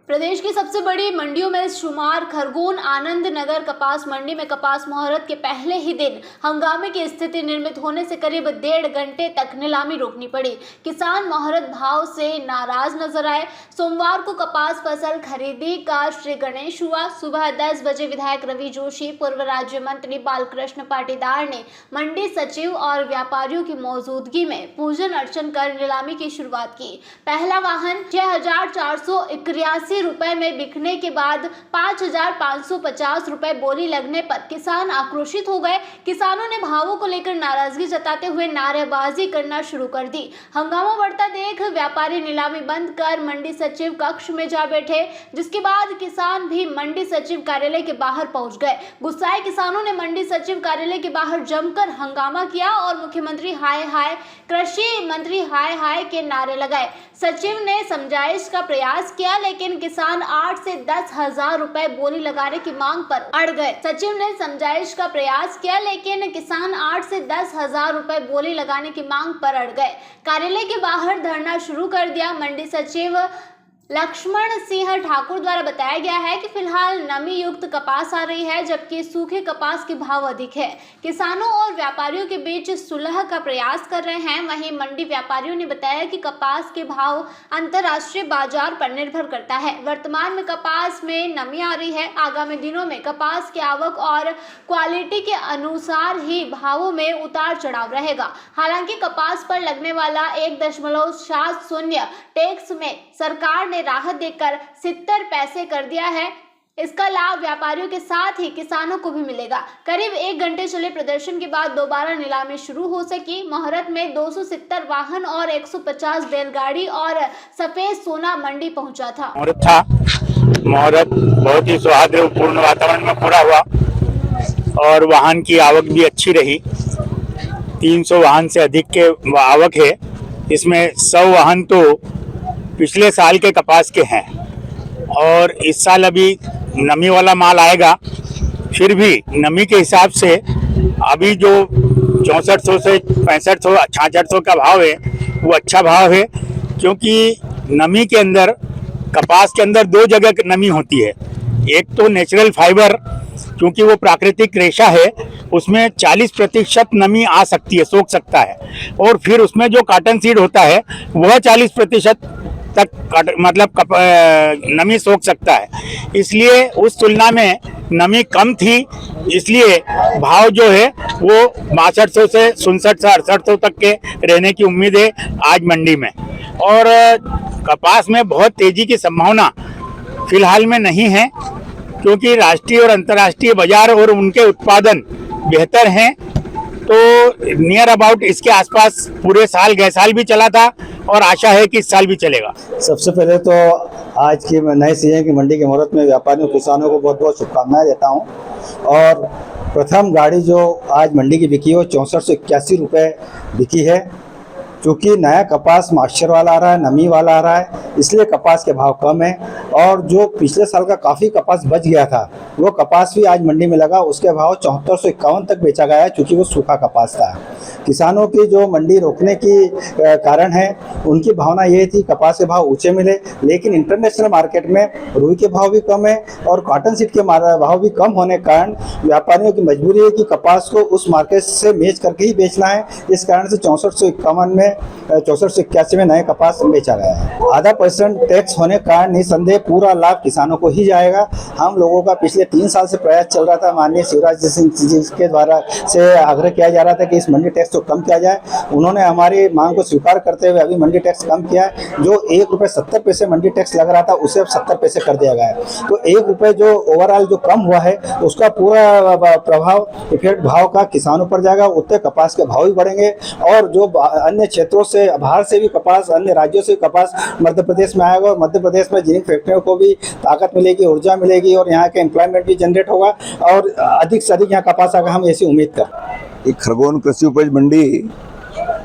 प्रदेश की सबसे बड़ी मंडियों में शुमार खरगोन आनंद नगर कपास मंडी में कपास मुहूर्त के पहले ही दिन हंगामे की स्थिति निर्मित होने से करीब 1.5 घंटे तक नीलामी रोकनी पड़ी। किसान मुहूर्त भाव से नाराज नजर आए। सोमवार को कपास फसल खरीदी का श्री गणेश हुआ। सुबह 10 बजे विधायक रवि जोशी, पूर्व राज्य मंत्री बालकृष्ण पाटीदार ने मंडी सचिव और व्यापारियों की मौजूदगी में पूजन अर्चन कर नीलामी की शुरुआत की। पहला वाहन 6,481 रुपए में बिकने के बाद 5,550 रुपए बोली लगने पर किसान आक्रोशित हो गए। किसानों ने भावों को लेकर नाराजगी जताते हुए नारेबाजी करना शुरू कर दी। हंगामा बढ़ता देख व्यापारी नीलामी बंद कर मंडी सचिव कक्ष में जा बैठे, जिसके बाद किसान भी मंडी सचिव कार्यालय के बाहर पहुंच गए। गुस्साए किसानों ने मंडी सचिव कार्यालय के बाहर जमकर हंगामा किया और मुख्यमंत्री हाय हाय, कृषि मंत्री हाय हाय के नारे लगाए। सचिव ने समझाइश का प्रयास किया, लेकिन किसान 8 से 10 हजार रुपए बोली लगाने की मांग पर अड़ गए। सचिव ने समझाइश का प्रयास किया, लेकिन किसान 8 से 10 हजार रुपए बोली लगाने की मांग पर अड़ गए। कार्यालय के बाहर धरना शुरू कर दिया। मंडी सचिव लक्ष्मण सिंह ठाकुर द्वारा बताया गया है कि फिलहाल नमी युक्त कपास आ रही है, जबकि सूखे कपास के भाव अधिक है। किसानों और व्यापारियों के बीच सुलह का प्रयास कर रहे हैं। वहीं मंडी व्यापारियों ने बताया कि कपास के भाव अंतर्राष्ट्रीय बाजार पर निर्भर करता है। वर्तमान में कपास में नमी आ रही है। आगामी दिनों में कपास की आवक और क्वालिटी के अनुसार ही भावों में उतार चढ़ाव रहेगा। हालांकि कपास पर लगने वाला 1.70 टैक्स में सरकार ने राहत देकर 70 पैसे कर दिया है। इसका लाभ व्यापारियों के साथ ही किसानों को भी मिलेगा। करीब 1 घंटे चले प्रदर्शन के बाद दोबारा नीलामी शुरू हो सकी। मुहूर्त में 270 वाहन और 150 बैलगाड़ी और सफेद सोना मंडी पहुंचा था। मुहूर्त बहुत ही सौहार्दपूर्ण वातावरण में पूरा हुआ और वाहन की आवक भी अच्छी रही। 300 वाहन से अधिक के आवक है। इसमें 100 वाहन तो पिछले साल के कपास के हैं और इस साल अभी नमी वाला माल आएगा। फिर भी नमी के हिसाब से अभी जो 6400 से 6500 6600 का भाव है वो अच्छा भाव है, क्योंकि नमी के अंदर कपास के अंदर 2 जगह नमी होती है। एक तो नेचुरल फाइबर, क्योंकि वो प्राकृतिक रेशा है, उसमें 40% नमी आ सकती है, सोख सकता है। और फिर उसमें जो कॉटन सीड होता है वह 40% तक नमी सोख सकता है। इसलिए उस तुलना में नमी कम थी, इसलिए भाव जो है वो 6200 से 6700 से 6800 तक के रहने की उम्मीद है आज मंडी में। और कपास में बहुत तेजी की संभावना फिलहाल में नहीं है, क्योंकि राष्ट्रीय और अंतर्राष्ट्रीय बाजार और उनके उत्पादन बेहतर हैं। तो नियर अबाउट इसके आसपास पूरे साल गए साल भी चला था और आशा है कि इस साल भी चलेगा। सबसे पहले तो आज की नए सीजन की मंडी के मुहूर्त में व्यापारियों किसानों को बहुत बहुत शुभकामनाएं देता हूं। और प्रथम गाड़ी जो आज मंडी की बिकी है वो 6481 रुपये बिकी है। क्योंकि नया कपास मॉइस्चर वाला आ रहा है, नमी वाला आ रहा है, इसलिए कपास के भाव कम है। और जो पिछले साल का काफ़ी कपास बच गया था वो कपास भी आज मंडी में लगा, उसके भाव 7451 तक बेचा गया है, क्योंकि वो सूखा कपास था। किसानों की जो मंडी रोकने की कारण है, उनकी भावना ये थी कपास के भाव ऊंचे मिले, लेकिन इंटरनेशनल मार्केट में रुई के भाव भी कम है और कॉटन सीड के भाव भी कम होने के कारण व्यापारियों की मजबूरी है कि कपास को उस मार्केट से मैच करके ही बेचना है। इस कारण से 6451 में 6481 में नए कपास बेचा गया है। 0.5% टैक्स होने के कारण निसंदेह पूरा लाभ किसानों को ही जाएगा। हम लोगों का पिछले 3 साल से प्रयास चल रहा था, माननीय शिवराज सिंह जी के द्वारा से आग्रह किया जा रहा था कि इस मंडी टैक्स को कम किया जाए। उन्होंने हमारी मांग को स्वीकार करते हुए अभी मंडी टैक्स कम किया है। जो 1 रुपये 70 पैसे मंडी टैक्स लग रहा था उसे अब 70 पैसे कर दिया गया है। तो 1 रुपये जो ओवरऑल जो कम हुआ है उसका पूरा प्रभाव इफेक्ट भाव का किसानों पर जाएगा। उतने कपास के भाव भी बढ़ेंगे और जो अन्य क्षेत्रों से बाहर से भी कपास, अन्य राज्यों से कपास मध्य प्रदेश में आएगा और मध्य प्रदेश में जिन फैक्ट्रियों को भी ताकत मिलेगी, ऊर्जा मिलेगी और यहाँ के एम्प्लॉयमेंट भी जनरेट होगा और अधिक से अधिक यहाँ कपास आएगा, हम ऐसी उम्मीद करते हैं। खरगोन कृषि उपज मंडी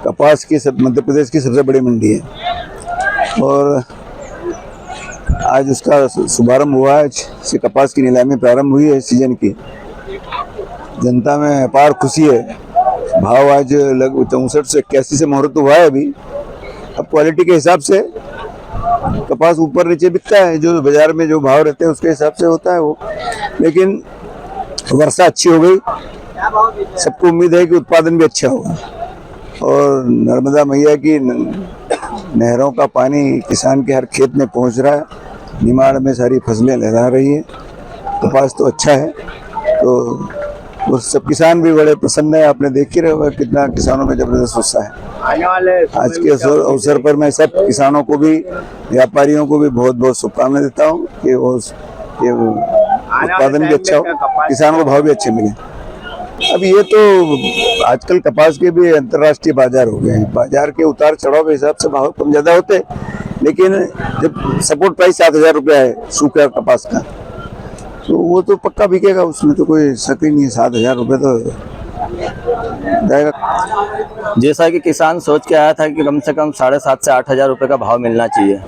कपास की मध्य प्रदेश की सबसे बड़ी मंडी है और आज उसका शुभारंभ हुआ है। से कपास की नीलामी प्रारंभ हुई है सीजन की। जनता में अपार खुशी है। भाव आज लगभग 64 से 81 से मुहूर्त हुआ है। अभी अब क्वालिटी के हिसाब से कपास कपास ऊपर नीचे बिकता है, जो बाजार में जो भाव रहते हैं उसके हिसाब से होता है वो। लेकिन वर्षा अच्छी हो गई, सबको उम्मीद है कि उत्पादन भी अच्छा होगा और नर्मदा मैया की नहरों का पानी किसान के हर खेत में पहुंच रहा है, निमाड़ में सारी फसलें लहरा रही है, कपास तो अच्छा है। तो और सब किसान भी बड़े प्रसन्न है। आपने देख ही रहे होगा कितना किसानों में जबरदस्त उत्साह है। आज के अवसर पर मैं सब किसानों को भी, व्यापारियों को भी बहुत बहुत शुभकामनाएं देता हूँ कि वो उत्पादन भी अच्छा हो, किसानों को भाव भी अच्छे मिले। अब ये तो आजकल कपास के भी अंतर्राष्ट्रीय बाजार हो गए हैं, बाजार के उतार चढ़ाव के हिसाब से भाव कम ज्यादा होते हैं, लेकिन जब सपोर्ट प्राइस 7,000 रुपया है सूखा कपास का, तो वो तो पक्का बिकेगा, उसमें तो कोई शक ही नहीं है। 7,000 रुपये तो जाएगा। जैसा कि किसान सोच के आया था कि कम से कम 7,500 से 8,000 रुपये का भाव मिलना चाहिए,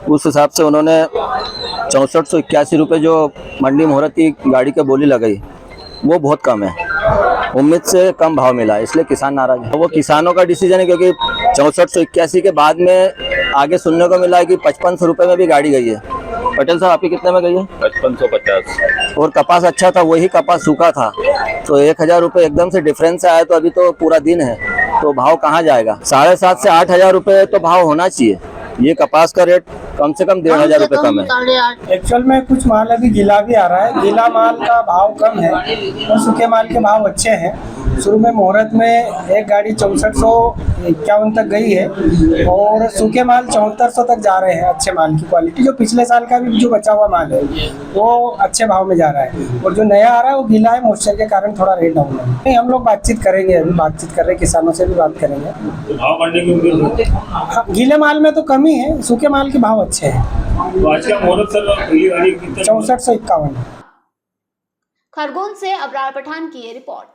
उस हिसाब से उन्होंने 6481 रुपये जो मंडी मुहूर्त की गाड़ी के बोली लगाई, वो बहुत कम है। उम्मीद से कम भाव मिला, इसलिए किसान नाराज है। वो किसानों का डिसीजन है, क्योंकि 6481 के बाद में आगे सुनने को मिला है कि 5500 रुपये में भी गाड़ी गई है। पटेल साहब आपकी कितने में गई है? 5550। और कपास अच्छा था, वही कपास सूखा था, तो 1,000 रुपये एकदम से डिफरेंस आया। तो अभी तो पूरा दिन है, तो भाव कहाँ जाएगा? 7,500 से 8,000 रुपये तो भाव होना चाहिए। ये कपास का रेट कम से कम 1,500 रुपये कम है। एक्चुअल में कुछ माल अभी गीला भी आ रहा है, गीला माल का भाव कम है और सूखे माल के भाव अच्छे हैं। शुरू में मुहूर्त में एक गाड़ी 6451 तक गई है और सूखे माल 7400 तक जा रहे हैं। अच्छे माल की क्वालिटी, जो पिछले साल का भी जो बचा हुआ माल है वो अच्छे भाव में जा रहा है, और जो नया आ रहा है वो गीला है, मॉइस्चर के कारण थोड़ा रेट डाउन है। नहीं, हम लोग बातचीत करेंगे, अभी बातचीत कर रहे हैं, किसानों से भी बात करेंगे। भाव बढ़ने की उम्मीद है? हाँ, गीले माल में तो कमी है, सूखे माल के भाव अच्छे हैं। तो आज का मुहूर्त सर पहली गाड़ी 6451। खरगोन से अबरार पठान की ये रिपोर्ट।